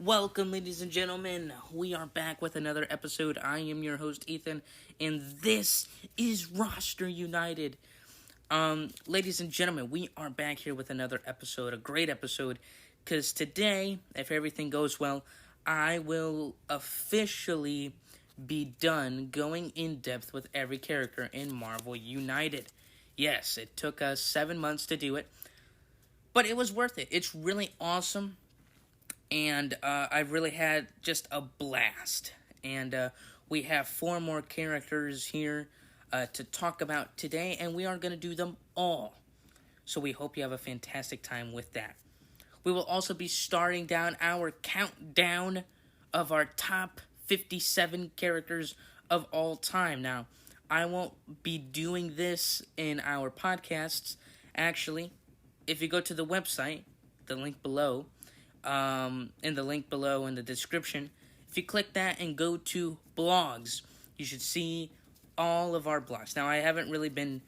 Welcome, ladies and gentlemen. We are back with another episode. I am your host, Ethan, and this is Roster United. Ladies and gentlemen, we are back here with another episode, a great episode, because today, if everything goes well, I will officially be done going in depth with every character in Marvel United. Yes, it took us 7 months to do it, but it was worth it. It's really awesome. And I've really had just a blast. And we have 4 more characters here to talk about today, and we are going to do them all. So we hope you have a fantastic time with that. We will also be starting down our countdown of our top 57 characters of all time. Now, I won't be doing this in our podcasts. Actually, if you go to the website, the link below, in the link below in the description, if you click that and go to blogs, you should see all of our blogs. Now, I haven't really been,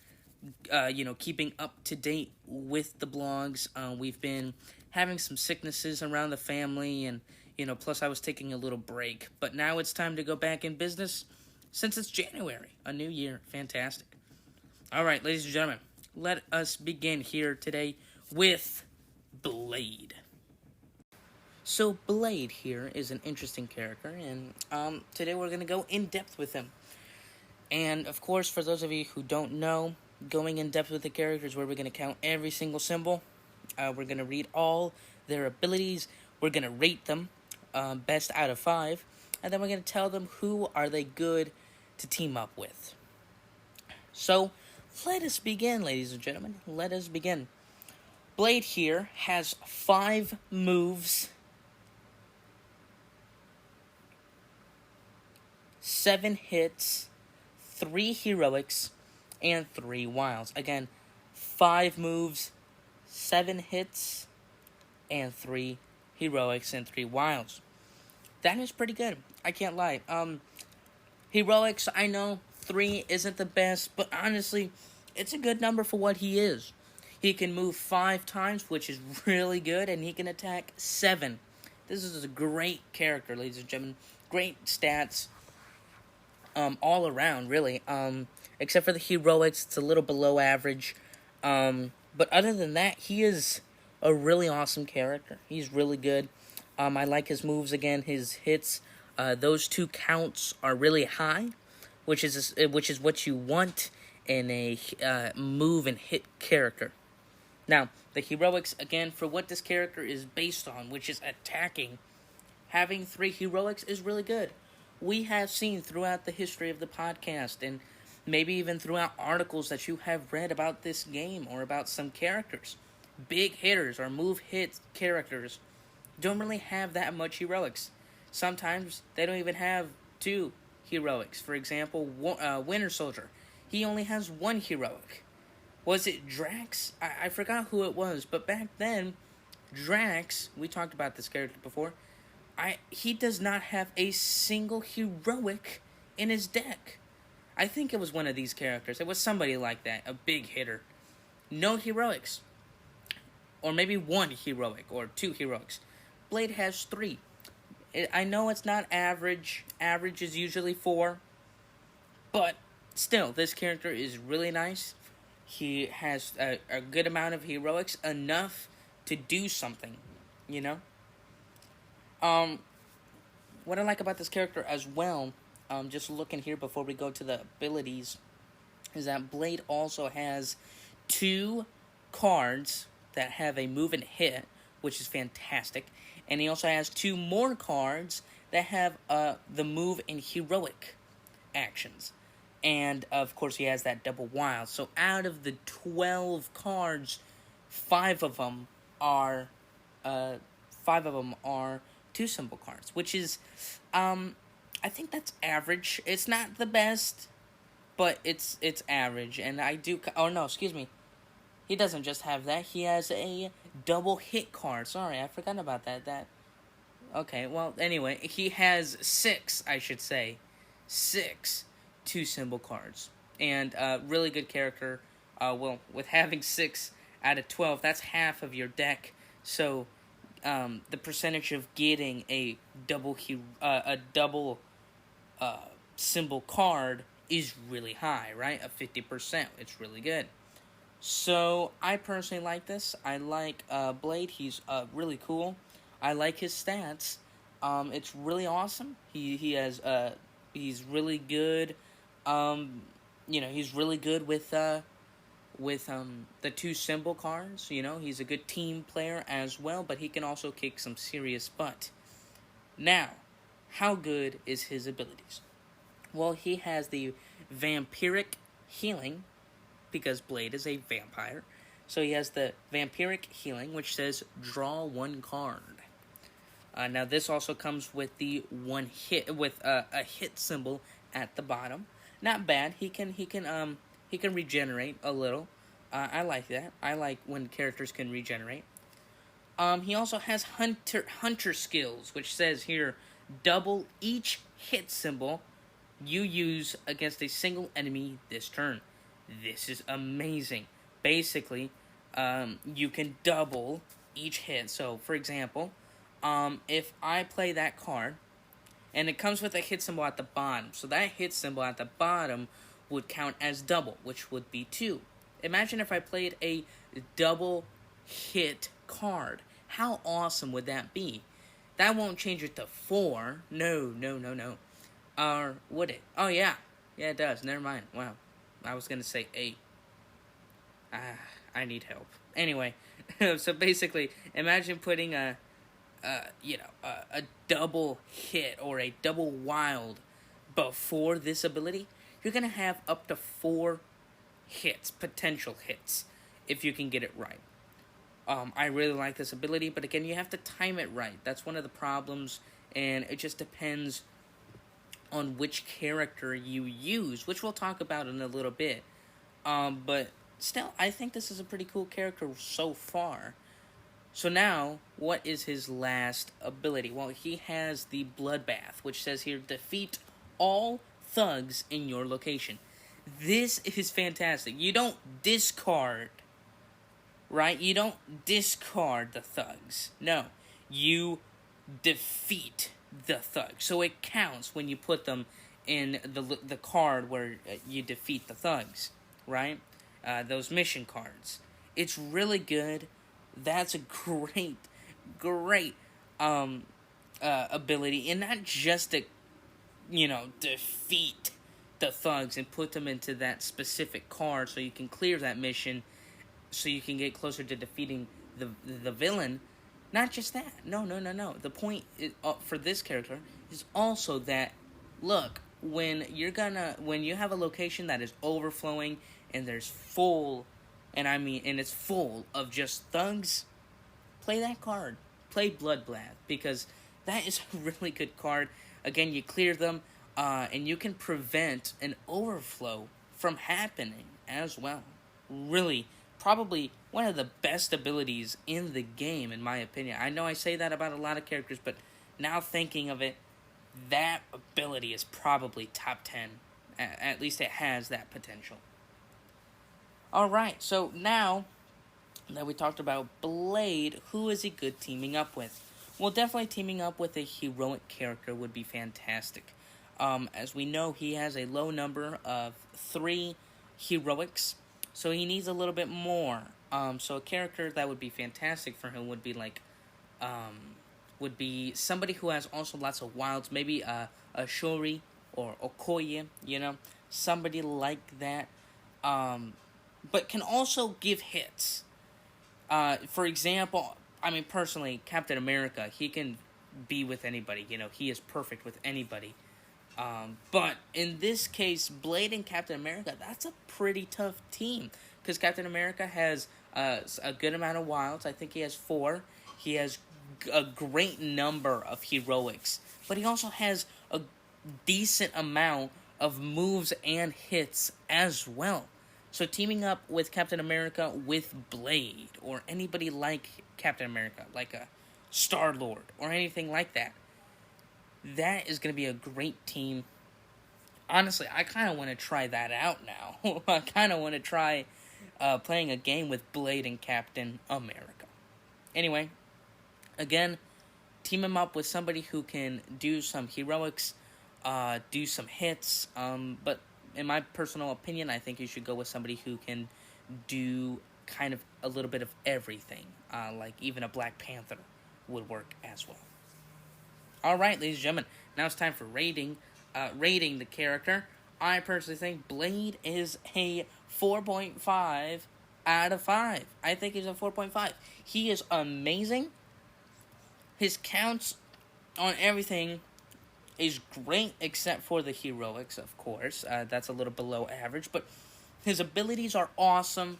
keeping up to date with the blogs. We've been having some sicknesses around the family, and, plus I was taking a little break. But now it's time to go back in business since it's January, a new year. Fantastic. All right, ladies and gentlemen, let us begin here today with Blade. So Blade here is an interesting character, and today we're going to go in depth with him. And of course, for those of you who don't know, going in depth with the characters where we're going to count every single symbol. We're going to read all their abilities. We're going to rate them best out of 5, and then we're going to tell them who are they good to team up with. So let us begin, ladies and gentlemen. Let us begin. Blade here has 5 moves, 7 hits, 3 heroics, and 3 wilds. Again, 5 moves, 7 hits, and 3 heroics, and 3 wilds. That is pretty good. I can't lie. Heroics, I know 3 isn't the best, but honestly, it's a good number for what he is. He can move 5 times, which is really good, and he can attack 7. This is a great character, ladies and gentlemen. Great stats. All around, really. Except for the heroics, it's a little below average. But other than that, he is a really awesome character. He's really good. I like his moves again, his hits. Those 2 counts are really high, which is what you want in a move and hit character. Now, the heroics, again, for what this character is based on, which is attacking, having 3 heroics is really good. We have seen throughout the history of the podcast, and maybe even throughout articles that you have read about this game or about some characters, big hitters or move hit characters don't really have that much heroics. Sometimes they don't even have 2 heroics. For example, Winter Soldier, he only has 1 heroic. Was it Drax? I forgot who it was, but back then, Drax, we talked about this character before, he does not have a single heroic in his deck. I think it was one of these characters. It was somebody like that, a big hitter. No heroics. Or maybe 1 heroic, or 2 heroics. Blade has 3. I know it's not average. Average is usually 4. But still, this character is really nice. He has a good amount of heroics, enough to do something, What I like about this character as well, just looking here before we go to the abilities, is that Blade also has 2 cards that have a move and hit, which is fantastic. And he also has 2 more cards that have the move and heroic actions. And, of course, he has that double wild. So out of the 12 cards, 5 of them are 2 symbol cards, which is, I think that's average. It's not the best, but it's average. And he doesn't just have that. He has a double hit card. Sorry, I forgot about that. Okay, well, anyway, he has 6, I should say. 6 2 symbol cards. And really good character. With having 6 out of 12, that's half of your deck. So the percentage of getting a double symbol card is really high, right? A 50%. It's really good. So I personally like this. I like Blade. He's really cool. I like his stats. It's really awesome. He's really good. He's really good with the two symbol cards. He's a good team player as well, but he can also kick some serious butt. Now, how good is his abilities? Well, he has the vampiric healing, because Blade is a vampire. So he has the vampiric healing, which says draw one card. Now this also comes with the one hit with a hit symbol at the bottom. Not bad. He can regenerate a little. I like that. I like when characters can regenerate. He also has hunter skills, which says here double each hit symbol you use against a single enemy this turn. This is amazing. Basically, you can double each hit. So, for example, if I play that card, and it comes with a hit symbol at the bottom, so that hit symbol at the bottom would count as double, which would be 2. Imagine if I played a double hit card. How awesome would that be? That won't change it to 4. No. Or would it? Oh, yeah. Yeah, it does. Never mind. Wow. I was going to say 8. I need help. Anyway, so basically, imagine putting a double hit or a double wild before this ability. You're going to have up to 4 hits, potential hits, if you can get it right. I really like this ability, but again, you have to time it right. That's one of the problems, and it just depends on which character you use, which we'll talk about in a little bit. But still, I think this is a pretty cool character so far. So now, what is his last ability? Well, he has the Bloodbath, which says here, defeat all thugs in your location. This is fantastic. You don't discard, right? You don't discard the thugs. No, you defeat the thug. So it counts when you put them in the card where you defeat the thugs, right? Those mission cards. It's really good. That's a great ability, and not just to, defeat the thugs and put them into that specific card so you can clear that mission, so you can get closer to defeating the villain. Not just that. No. The point for this character is also that, look, when you have a location that is overflowing and there's and it's full of just thugs, play that card. Play Bloodbath, because that is a really good card. Again, you clear them, and you can prevent an overflow from happening as well. Really, probably one of the best abilities in the game, in my opinion. I know I say that about a lot of characters, but now thinking of it, that ability is probably top 10. At least it has that potential. Alright, so now that we talked about Blade, who is he good teaming up with? Well, definitely teaming up with a heroic character would be fantastic. As we know, he has a low number of 3 heroics, so he needs a little bit more. So a character that would be fantastic for him would be would be somebody who has also lots of wilds, maybe a Shuri or Okoye, somebody like that. But can also give hits. For example, personally, Captain America, he can be with anybody. He is perfect with anybody. But in this case, Blade and Captain America, that's a pretty tough team. Because Captain America has a good amount of wilds. I think he has 4. He has a great number of heroics. But he also has a decent amount of moves and hits as well. So teaming up with Captain America with Blade, or anybody like Captain America, like a Star-Lord, or anything like that, that is going to be a great team. Honestly, I kind of want to try that out now. I kind of want to try playing a game with Blade and Captain America. Anyway, Again, team him up with somebody who can do some heroics, do some hits. But in my personal opinion, I think you should go with somebody who can do kind of a little bit of everything. Like even a Black Panther would work as well. Alright, ladies and gentlemen, now it's time for rating the character. I personally think Blade is a 4.5 out of 5. I think he's a 4.5. He is amazing. His counts on everything is great, except for the heroics, of course. That's a little below average, but his abilities are awesome.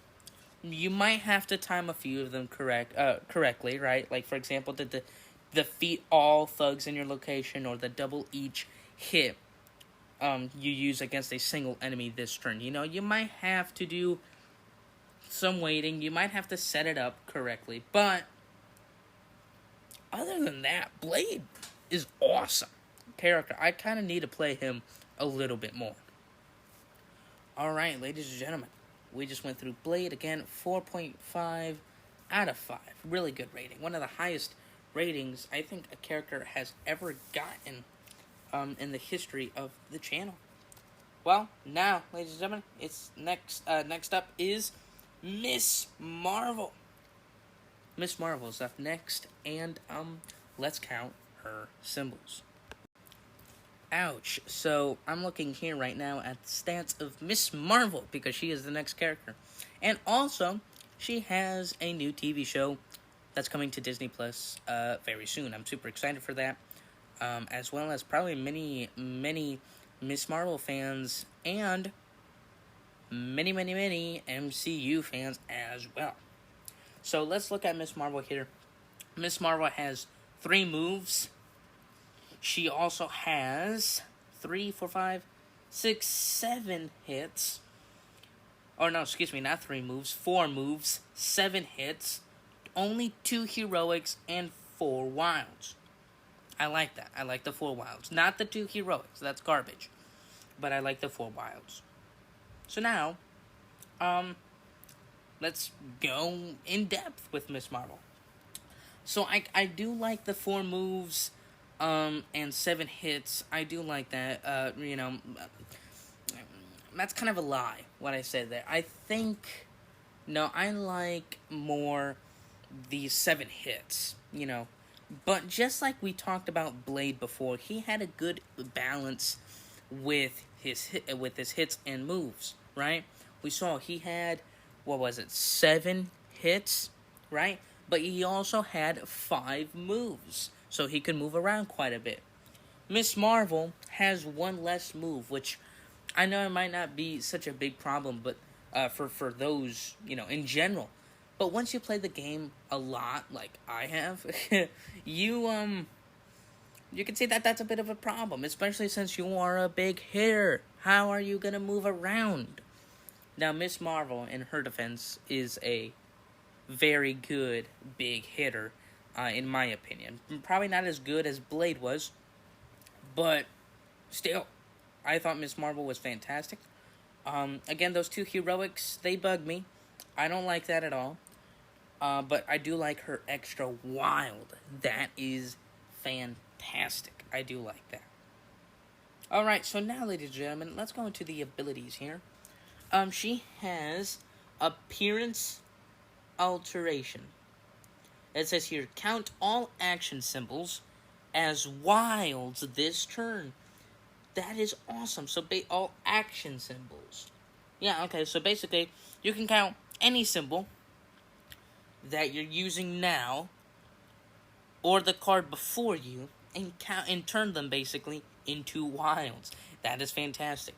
You might have to time a few of them correctly, right? Like, for example, the defeat all thugs in your location, or the double each hit you use against a single enemy this turn. You know, you might have to do some waiting. You might have to set it up correctly. But other than that, Blade is awesome character. I kind of need to play him a little bit more. Alright, ladies and gentlemen, we just went through Blade. Again, 4.5 out of 5. Really good rating. One of the highest ratings I think a character has ever gotten in the history of the channel. Well, now, ladies and gentlemen, it's next up is Miss Marvel. Miss Marvel is up next, and let's count her symbols. Ouch. So, I'm looking here right now at the stats of Miss Marvel, because she is the next character. And also, she has a new TV show that's coming to Disney Plus very soon. I'm super excited for that. As well as probably many Miss Marvel fans and many MCU fans as well. So let's look at Miss Marvel here. Miss Marvel has 3 moves. She also has 3, 4, 5, 6, 7 hits. Or no, excuse me, not 3 moves, 4 moves, 7 hits, only 2 heroics, and 4 wilds. I like that. I like the 4 wilds. Not the 2 heroics. That's garbage. But I like the 4 wilds. So now, let's go in depth with Miss Marvel. So I do like the 4 moves, and 7 hits. I do like that. You know, that's kind of a lie, what I said there. I think, no, I like more the 7 hits, you know. But just like we talked about Blade before, he had a good balance with his hits and moves, right? We saw he had, 7 hits, right? But he also had 5 moves, so he could move around quite a bit. Miss Marvel has 1 less move, which I know it might not be such a big problem, but for those, you know, in general. But once you play the game a lot, like I have, you can see that that's a bit of a problem, especially since you are a big hitter. How are you going to move around? Now, Miss Marvel, in her defense, is a very good big hitter, in my opinion. Probably not as good as Blade was, but still, I thought Miss Marvel was fantastic. Again, those 2 heroics, they bug me. I don't like that at all. But I do like her extra wild. That is fantastic. I do like that. Alright, so now, ladies and gentlemen, let's go into the abilities here. She has appearance alteration. It says here, count all action symbols as wilds this turn. That is awesome. So, all action symbols. Yeah, okay, so basically, you can count any symbol that you're using now, or the card before you, and count and turn them basically into wilds. That is fantastic.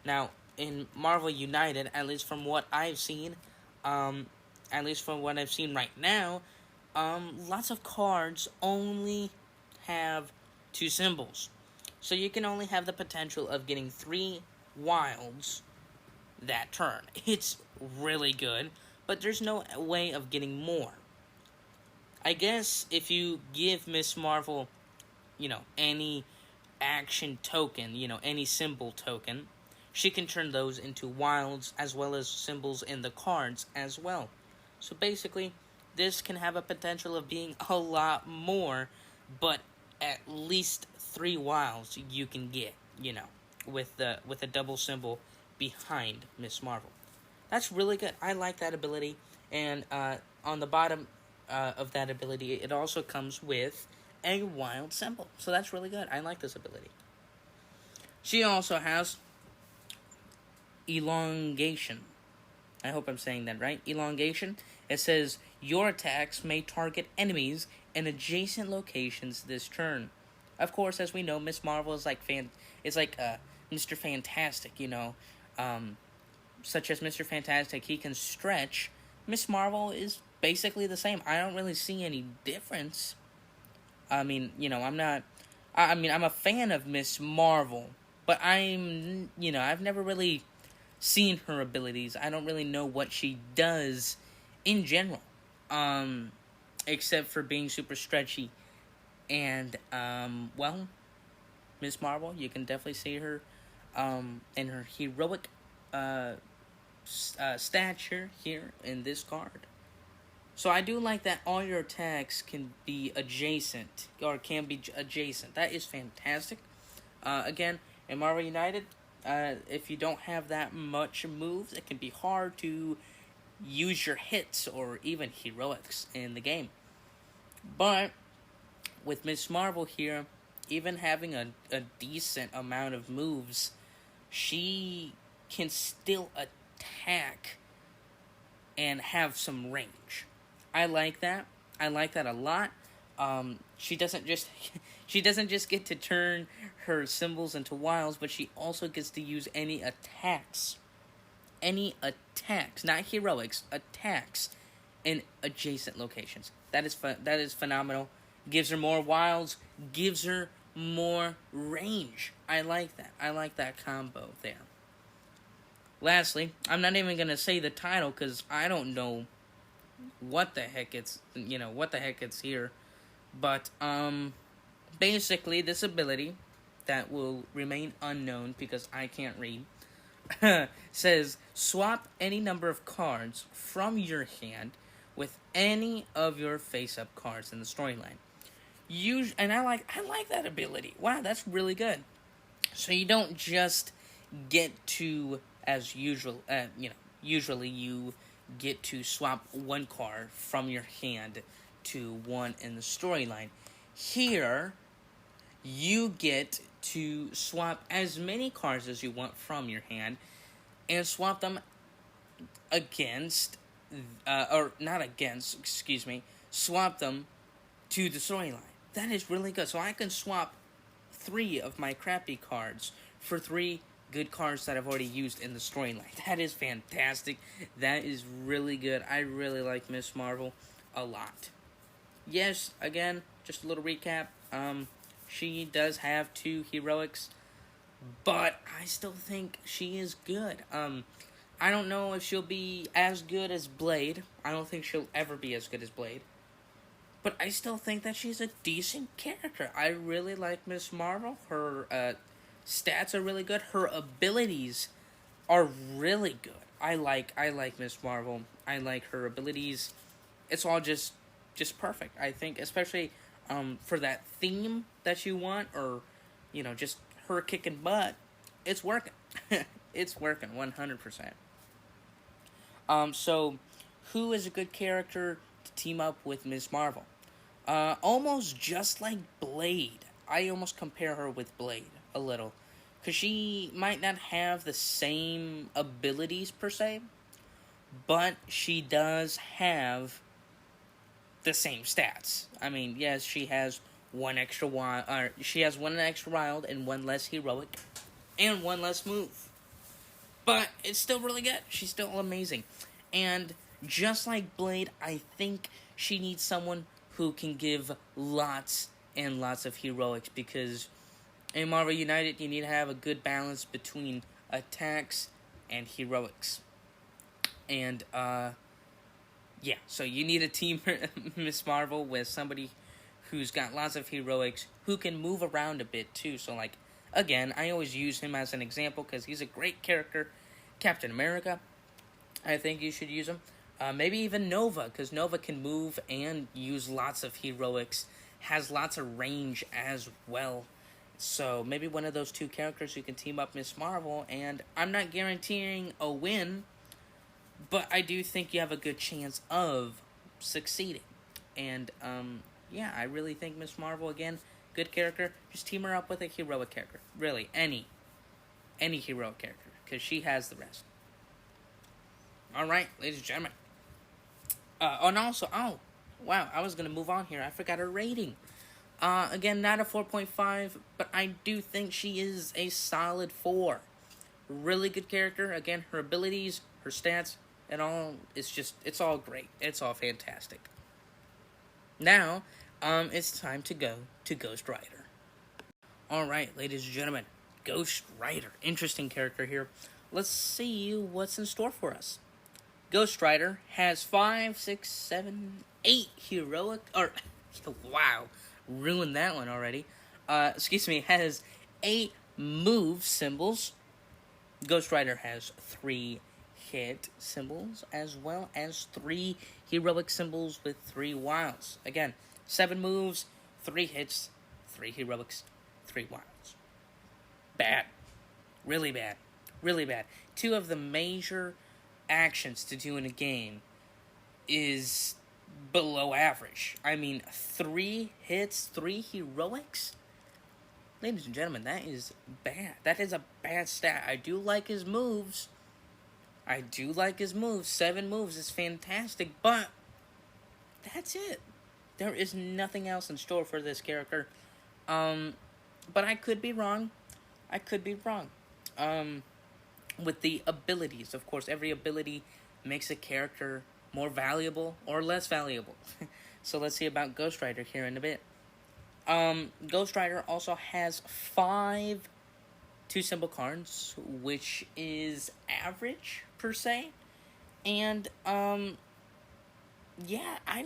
Now, in Marvel United, at least from what I've seen, right now, lots of cards only have 2 symbols. So you can only have the potential of getting 3 wilds that turn. It's really good, but there's no way of getting more. I guess if you give Miss Marvel, you know, any action token, you know, any symbol token, she can turn those into wilds as well as symbols in the cards as well. So basically, this can have a potential of being a lot more, but at least 3 wilds you can get, with a double symbol behind Miss Marvel. That's really good. I like that ability. And on the bottom of that ability, it also comes with a wild symbol. So that's really good. I like this ability. She also has elongation. I hope I'm saying that right. Elongation. It says your attacks may target enemies in adjacent locations this turn. Of course, as we know, Miss Marvel is like Mr. Fantastic. Such as Mr. Fantastic, he can stretch. Miss Marvel is basically the same. I don't really see any difference. I mean, I'm a fan of Miss Marvel, but I've never really seen her abilities. I don't really know what she does in general, except for being super stretchy. And, Miss Marvel, you can definitely see her, in her heroic, stature here in this card. So I do like that all your attacks can be adjacent. That is fantastic. Again, in Marvel United, if you don't have that much moves, it can be hard to use your hits or even heroics in the game. But with Miss Marvel here, even having a decent amount of moves, she can still attack and have some range. I like that. I like that a lot. She doesn't just get to turn her symbols into wilds, but she also gets to use any attacks, not heroics, attacks in adjacent locations. That is phenomenal. Gives her more wilds, gives her more range. I like that. I like that combo there. Lastly, I'm not even gonna say the title because I don't know what the heck it's here. But basically this ability that will remain unknown because I can't read says swap any number of cards from your hand with any of your face-up cards in the storyline. And I like that ability. Wow, that's really good. So you don't just get to, as usual, usually you get to swap one card from your hand to one in the storyline. Here, you get to swap as many cards as you want from your hand and swap them swap them to the storyline. That is really good. So I can swap 3 of my crappy cards for 3 good cards that I've already used in the storyline. That is fantastic. That is really good. I really like Miss Marvel a lot. Yes, again, just a little recap. She does have 2 heroics, but I still think she is good. I don't know if she'll be as good as Blade. I don't think she'll ever be as good as Blade. But I still think that she's a decent character. I really like Miss Marvel. Her stats are really good. Her abilities are really good. I like Miss Marvel. I like her abilities. It's all just perfect. I think, especially for that theme that you want, or just her kicking butt. It's working. It's working 100%. So who is a good character to team up with Miss Marvel? Almost just like Blade. I almost compare her with Blade a little. Because she might not have the same abilities per se, but she does have the same stats. I mean, yes, she has one extra wild, and one less heroic, and one less move. But it's still really good. She's still amazing. And just like Blade, I think she needs someone who can give lots and lots of heroics, because in Marvel United, you need to have a good balance between attacks and heroics. And, so you need a team Miss Marvel with somebody who's got lots of heroics, who can move around a bit too. So, again, I always use him as an example because he's a great character. Captain America, I think you should use him. Maybe even Nova, because Nova can move and use lots of heroics, has lots of range as well. So maybe one of those two characters you can team up Miss Marvel, and I'm not guaranteeing a win, but I do think you have a good chance of succeeding. And yeah, I really think Miss Marvel, again, good character. Just team her up with a heroic character. Really, any heroic character, because she has the rest. Alright, ladies and gentlemen. And also, wow, I was going to move on here. I forgot her rating. Again, not a 4.5, but I do think she is a solid 4. Really good character. Again, her abilities, her stats, and all, it's all great. It's all fantastic. Now, it's time to go to Ghost Rider. Alright, ladies and gentlemen, Ghost Rider. Interesting character here. Let's see what's in store for us. Ghost Rider has 5, 6, 7, 8 heroic, wow, ruined that one already. Has 8 move symbols. Ghost Rider has 3 hit symbols, as well as 3 heroic symbols with 3 wilds. Again, 7 moves, 3 hits, 3 heroics, 3 wilds. Bad. Really bad. Really bad. 2 of the major actions to do in a game is below average. I mean, 3 hits, 3 heroics? Ladies and gentlemen, that is bad. That is a bad stat. I do like his moves. 7 moves is fantastic, but that's it. There is nothing else in store for this character. But I could be wrong. With the abilities, of course, every ability makes a character more valuable or less valuable. So let's see about Ghost Rider here in a bit. Ghost Rider also has 5 2-symbol cards, which is average per se. And yeah, I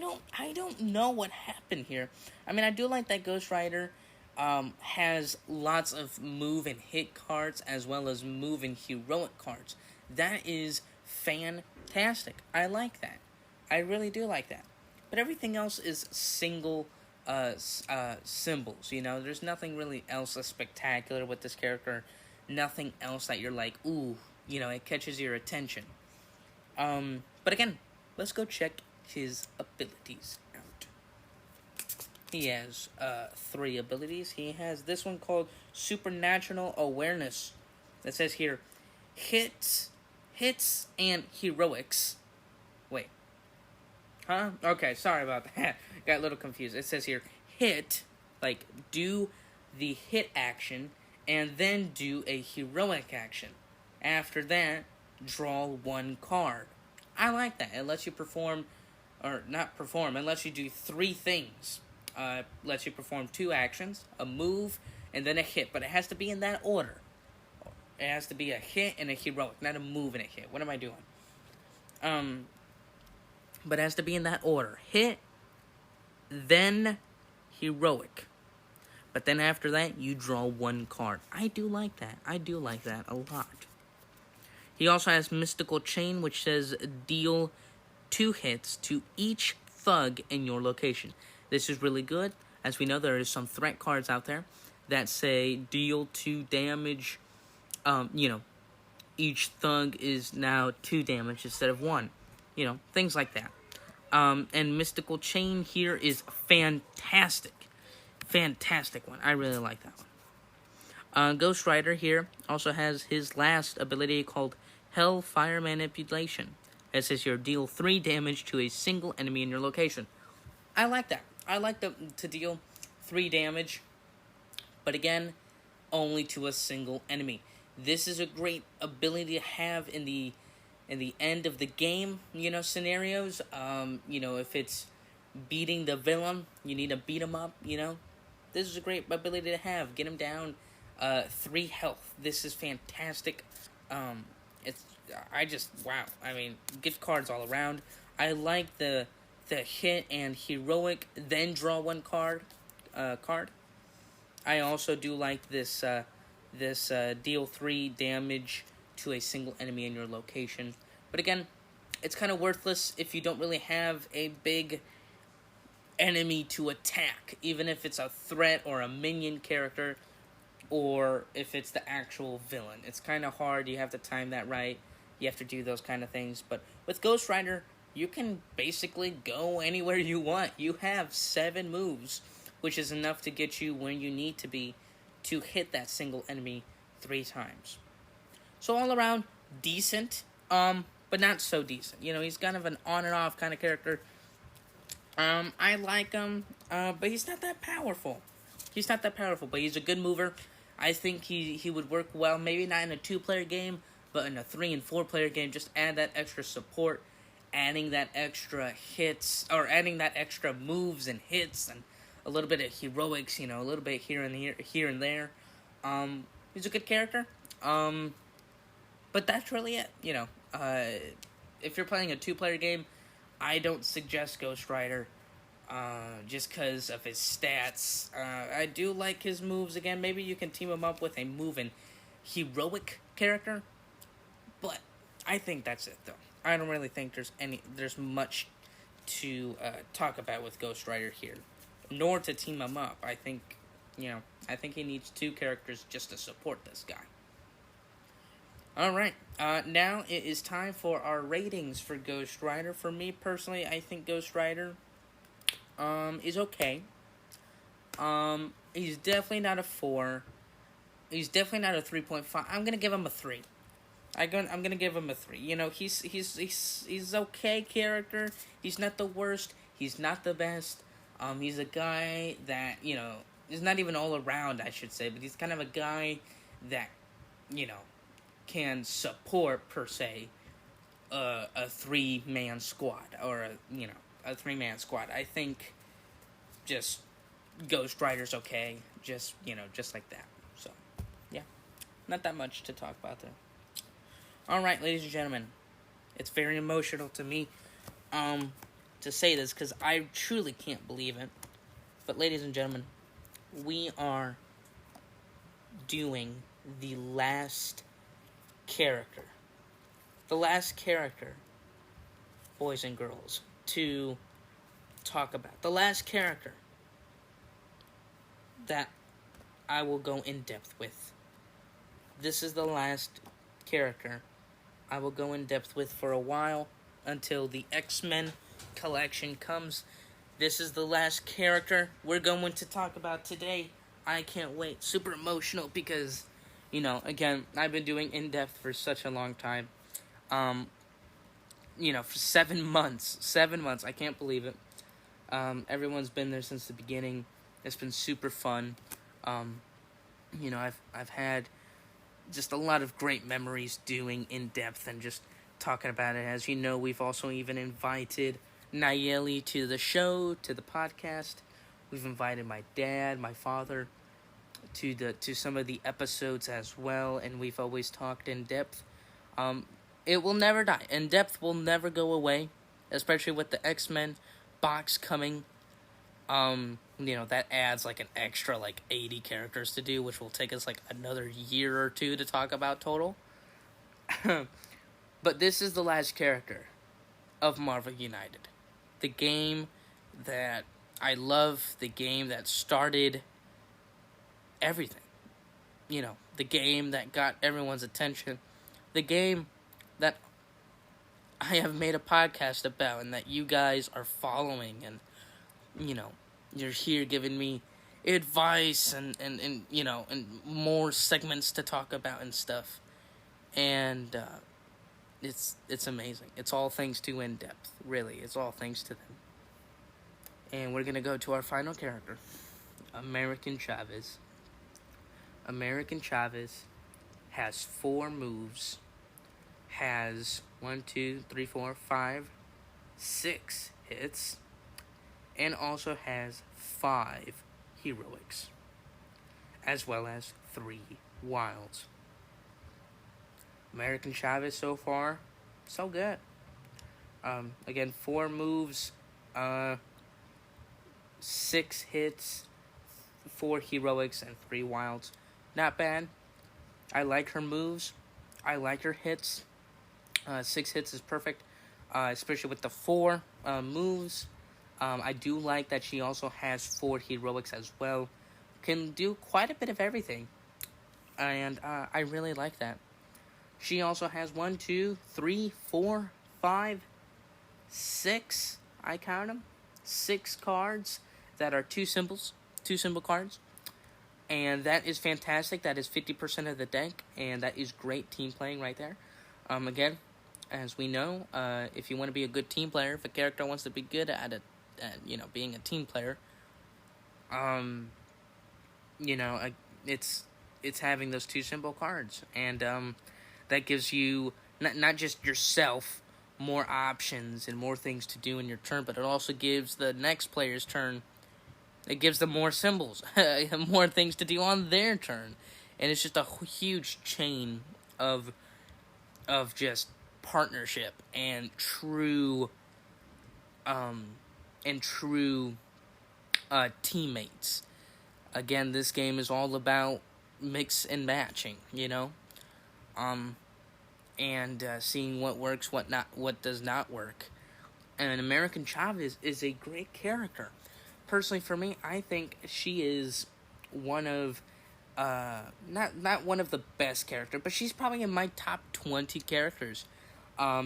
don't know what happened here. I mean, I do like that Ghost Rider has lots of move and hit cards, as well as move and heroic cards. That is fantastic. I like that. I really do like that. But everything else is single symbols, you know? There's nothing really else that's spectacular with this character. Nothing else that you're like, ooh, you know, it catches your attention. But again, let's go check his abilities out. He has 3 abilities. He has this one called Supernatural Awareness. That says here, hits, and heroics. Wait. Huh? Okay, sorry about that. Got a little confused. It says here, hit, like, do the hit action, and then do a heroic action. After that, draw 1 card. I like that. It lets you perform, or not perform, it lets you do 3 things. Lets you perform 2 actions, a move, and then a hit. But it has to be in that order. It has to be a hit and a heroic, not a move and a hit. What am I doing? But it has to be in that order. Hit, then heroic. But then after that, you draw 1 card. I do like that. I do like that a lot. He also has Mystical Chain, which says deal 2 hits to each thug in your location. This is really good. As we know, there is some threat cards out there that say deal 2 damage. You know, each thug is now 2 damage instead of 1. You know, things like that. And Mystical Chain here is fantastic. Fantastic one. I really like that one. Ghost Rider here also has his last ability called Hellfire Manipulation. It says here, deal 3 damage to a single enemy in your location. I like that. I like to deal 3 damage, but again, only to a single enemy. This is a great ability to have in the end of the game, you know, scenarios. You know, if it's beating the villain, you need to beat him up, you know. This is a great ability to have. Get him down 3 health. This is fantastic. Wow. I mean, good cards all around. I like the hit and heroic, then draw 1 card. I also do like this deal 3 damage to a single enemy in your location. But again, it's kind of worthless if you don't really have a big enemy to attack, even if it's a threat or a minion character, or if it's the actual villain. It's kind of hard. You have to time that right. You have to do those kind of things. But with Ghost Rider, you can basically go anywhere you want. You have 7 moves, which is enough to get you where you need to be to hit that single enemy 3 times. So all around, decent, but not so decent. You know, he's kind of an on and off kind of character. I like him, but he's not that powerful. He's not that powerful, but he's a good mover. I think he would work well, maybe not in a 2-player game, but in a 3 and 4-player game. Just add that extra support, adding that extra hits, or adding that extra moves and hits, and a little bit of heroics, you know, a little bit here and there. He's a good character. But that's really it, you know. If you're playing a 2-player game, I don't suggest Ghost Rider, just because of his stats. I do like his moves. Again, maybe you can team him up with a moving heroic character, but I think that's it, though. I don't really think there's much to talk about with Ghost Rider here, nor to team him up. I think he needs 2 characters just to support this guy. Alright, now it is time for our ratings for Ghost Rider. For me, personally, I think Ghost Rider, is okay. He's definitely not a 4. He's definitely not a 3.5. I'm gonna give him a 3. I'm gonna give him a 3. You know, he's okay character. He's not the worst. He's not the best. He's a guy that, you know, is not even all around, I should say, but he's kind of a guy that, you know, can support, per se, a 3-man squad, or a 3-man squad. I think just Ghost Rider's okay, just like that. So, yeah, not that much to talk about there. Alright, ladies and gentlemen, it's very emotional to me, to say this, because I truly can't believe it, but ladies and gentlemen, we are doing the last character, boys and girls, to talk about. The last character that I will go in depth with. This is the last character I will go in depth with for a while, until the X-Men collection comes. This is the last character we're going to talk about today. I can't wait. Super emotional because, you know, again, I've been doing in-depth for such a long time. You know, for 7 months. 7 months. I can't believe it. Everyone's been there since the beginning. It's been super fun. You know, I've had just a lot of great memories doing in-depth and just talking about it. As you know, we've also even invited Nayeli to the show, to the podcast. We've invited my dad, my father, to some of the episodes as well, and we've always talked in depth. It will never die. In depth will never go away, especially with the X-Men box coming. You know, that adds like an extra 80 characters to do, which will take us another year or 2 to talk about total. But this is the last character of MarvelUnited. The game that I love, the game that started everything. You know, the game that got everyone's attention. The game that I have made a podcast about and that you guys are following, and, you know, you're here giving me advice and you know, and more segments to talk about and stuff. And it's amazing. It's all thanks to In Depth, really. It's all thanks to them. And we're gonna go to our final character, American Chavez. American Chavez has 4 moves, has 6 hits, and also has 5 heroics, as well as 3 wilds. American Chavez so far, so good. Again, 4 moves, 6 hits, 4 heroics, and 3 wilds. Not bad. I like her moves. I like her hits. 6 hits is perfect. especially with the 4 moves. I do like that she also has 4 heroics as well. Can do quite a bit of everything. And I really like that. She also has 1, 2, 3, 4, 5, 6. I count them. 6 cards that are 2 symbol cards. And that is fantastic. That is 50% of the deck. And that is great team playing right there. Again, as we know, if you want to be a good team player, if a character wants to be good at being a team player, it's having those 2 symbol cards, and that gives you not just yourself more options and more things to do in your turn, but it also gives the next player's turn. It gives them more symbols, more things to do on their turn, and it's just a huge chain of just partnership and true teammates. Again, this game is all about mix and matching, and seeing what works, what does not work. And American Chavez is a great character. Personally, for me, I think she is one of not one of the best characters, but she's probably in my top 20 characters.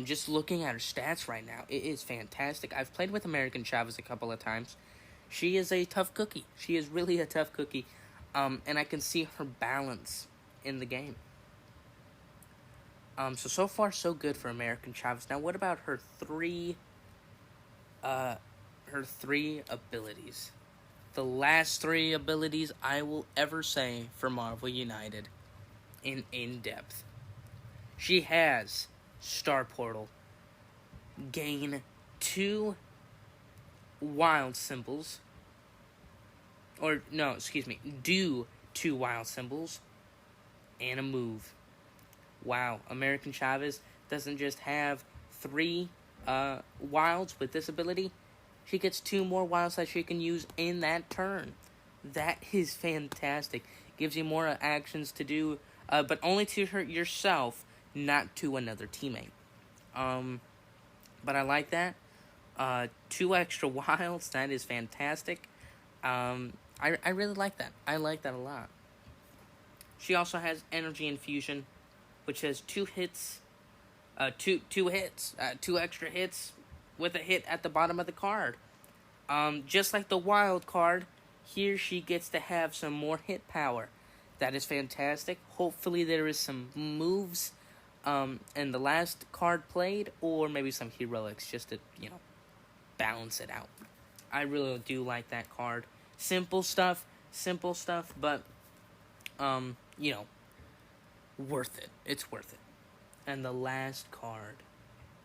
Just looking at her stats right now, it is fantastic. I've played with American Chavez a couple of times. She is a tough cookie. She is really a tough cookie. And I can see her balance in the game. So far, so good for American Chavez. Now, what about her three abilities? The last 3 abilities I will ever say for Marvel United in depth. She has Star Portal. Gain 2 wild symbols. Do 2 wild symbols and a move. Wow, American Chavez doesn't just have 3 wilds with this ability. She gets 2 more wilds that she can use in that turn. That is fantastic. Gives you more actions to do, but only to yourself, not to another teammate. But I like that. 2 extra wilds, that is fantastic. I really like that. I like that a lot. She also has Energy Infusion, which has 2 hits, 2 extra hits with a hit at the bottom of the card. Just like the wild card, here she gets to have some more hit power. That is fantastic. Hopefully there is some moves in the last card played, or maybe some heroics just to, balance it out. I really do like that card. Simple stuff, but, worth it. It's worth it. And the last card,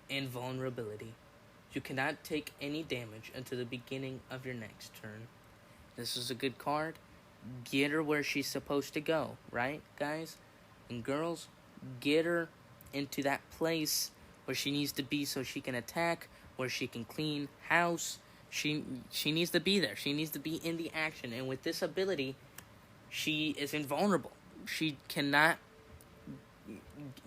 Invulnerability. You cannot take any damage until the beginning of your next turn. This is a good card. Get her where she's supposed to go, right, guys and girls? Get her into that place where she needs to be so she can attack, where she can clean house. She needs to be there. She needs to be in the action. And with this ability, she is invulnerable. She cannot,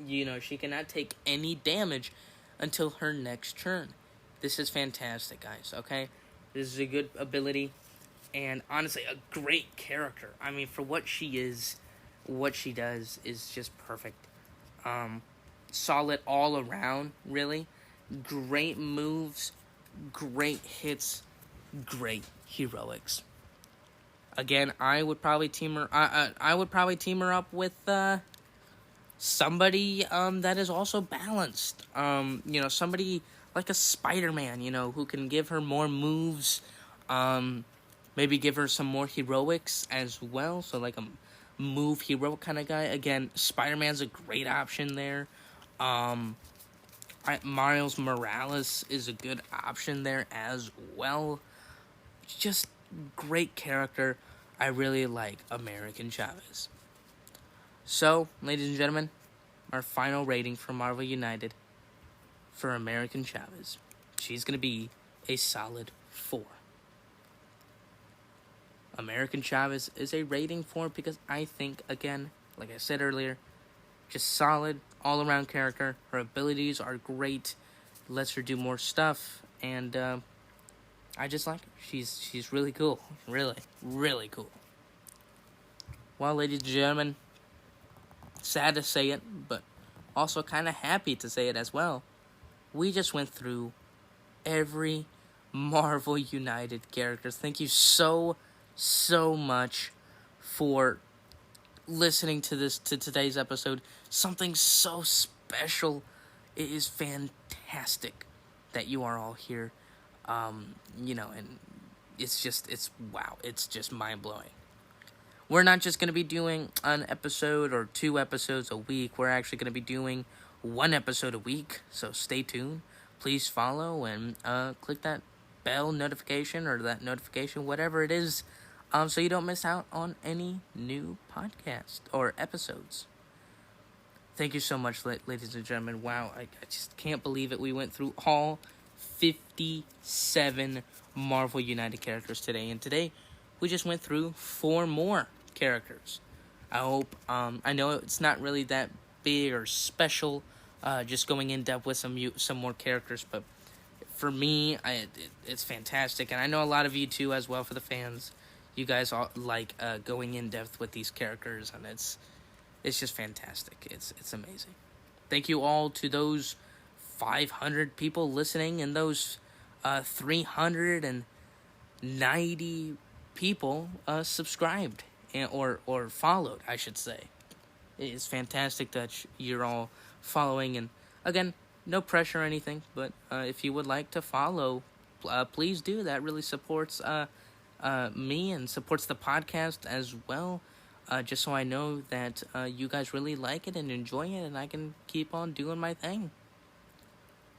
she cannot take any damage until her next turn. This is fantastic, guys, okay? This is a good ability. And honestly, a great character. I mean, for what she is, what she does is just perfect. Solid all around, really. Great moves, great hits, great heroics. Again, I would probably team her. I would probably team her up with somebody that is also balanced. Somebody like a Spider-Man. Who can give her more moves. Maybe give her some more heroics as well. So like a move hero kind of guy. Again, Spider-Man's a great option there. Miles Morales is a good option there as well. Just great character. I really like American Chavez. So, ladies and gentlemen, our final rating for Marvel United for American Chavez. She's going to be a solid 4. American Chavez is a rating 4 because I think, again, like I said earlier, just solid, all-around character. Her abilities are great. lets her do more stuff, and I just like her. She's really cool. Really, really cool. Well, ladies and gentlemen, sad to say it, but also kind of happy to say it as well. We just went through every Marvel United characters. Thank you so much for listening to today's episode. Something so special. It is fantastic that you are all here. And it's wow. It's just mind blowing. We're not just going to be doing an episode or 2 episodes a week. We're actually going to be doing 1 episode a week. So stay tuned. Please follow and click that bell notification or that notification, whatever it is, so you don't miss out on any new podcast or episodes. Thank you so much, ladies and gentlemen. Wow, I just can't believe it. We went through all 57 Marvel United characters today. And today, we just went through 4 more characters. I hope, I know it's not really that big or special, just going in depth with some more characters, but for me, it's fantastic, and I know a lot of you too as well. For the fans, you guys all like going in depth with these characters, and it's just fantastic. It's amazing. Thank you all to those 500 people listening and those 390 people subscribed or followed, I should say. It's fantastic that you're all following, and again, no pressure or anything, but if you would like to follow, please do. That really supports me and supports the podcast as well, just so I know that you guys really like it and enjoy it, and I can keep on doing my thing.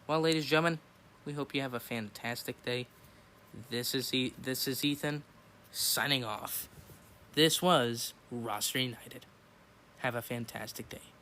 Well, ladies and gentlemen, we hope you have a fantastic day. This is Ethan, signing off. This was Roster United. Have a fantastic day.